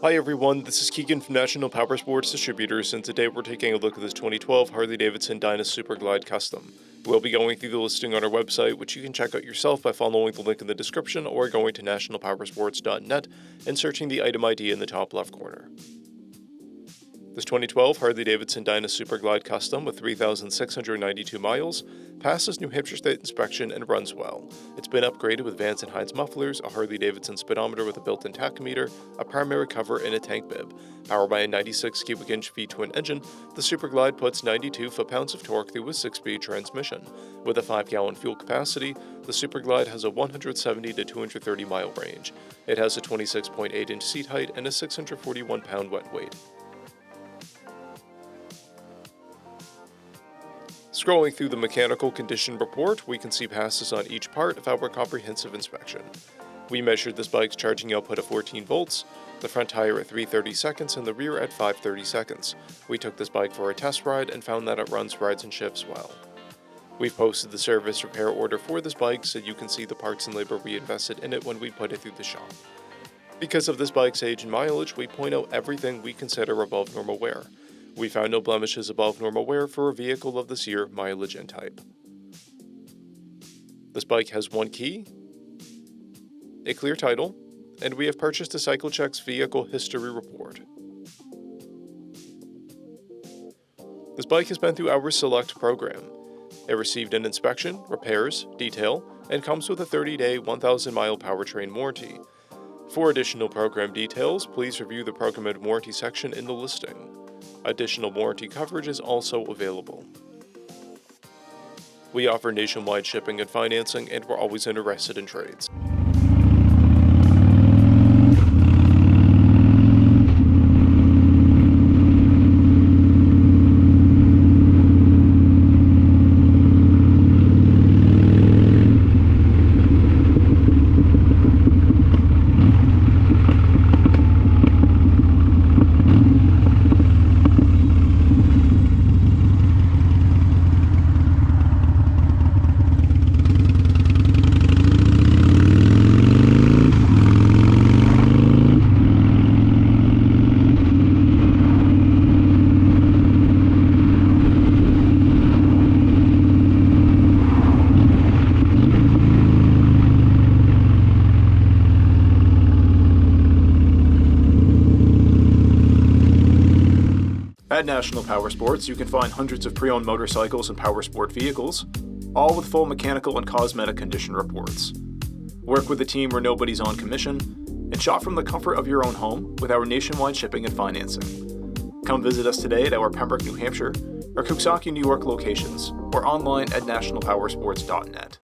Hi everyone, this is Keegan from National Powersports Distributors, and today we're taking a look at this 2012 Harley-Davidson DYNA Super Glide Custom. We'll be going through the listing on our website, which you can check out yourself by following the link in the description or going to nationalpowersports.net and searching the item ID in the top left corner. This 2012 Harley-Davidson DYNA Super Glide Custom with 3,692 miles passes New Hampshire State inspection and runs well. It's been upgraded with Vance & Hines mufflers, a Harley-Davidson speedometer with a built-in tachometer, a primary cover, and a tank bib. Powered by a 96 cubic inch V-twin engine, the Super Glide puts 92 foot-pounds of torque through a 6-speed transmission. With a 5-gallon fuel capacity, the Super Glide has a 170 to 230 mile range. It has a 26.8 inch seat height and a 641 pound wet weight. Scrolling through the mechanical condition report, we can see passes on each part of our comprehensive inspection. We measured this bike's charging output at 14 volts, the front tire at 330 seconds and the rear at 530 seconds. We took this bike for a test ride and found that it runs, rides, and shifts well. We've posted the service repair order for this bike so you can see the parts and labor we invested in it when we put it through the shop. Because of this bike's age and mileage, we point out everything we consider above normal wear. We found no blemishes above normal wear for a vehicle of this year, mileage, and type. This bike has one key, a clear title, and we have purchased a CycleCheck's vehicle history report. This bike has been through our Select program. It received an inspection, repairs, detail, and comes with a 30-day, 1,000-mile powertrain warranty. For additional program details, please review the program and warranty section in the listing. Additional warranty coverage is also available. We offer nationwide shipping and financing, and we're always interested in trades. At National Powersports, you can find hundreds of pre-owned motorcycles and powersport vehicles, all with full mechanical and cosmetic condition reports. Work with a team where nobody's on commission, and shop from the comfort of your own home with our nationwide shipping and financing. Come visit us today at our Pembroke, New Hampshire, or Coxsackie, New York locations, or online at nationalpowersports.net.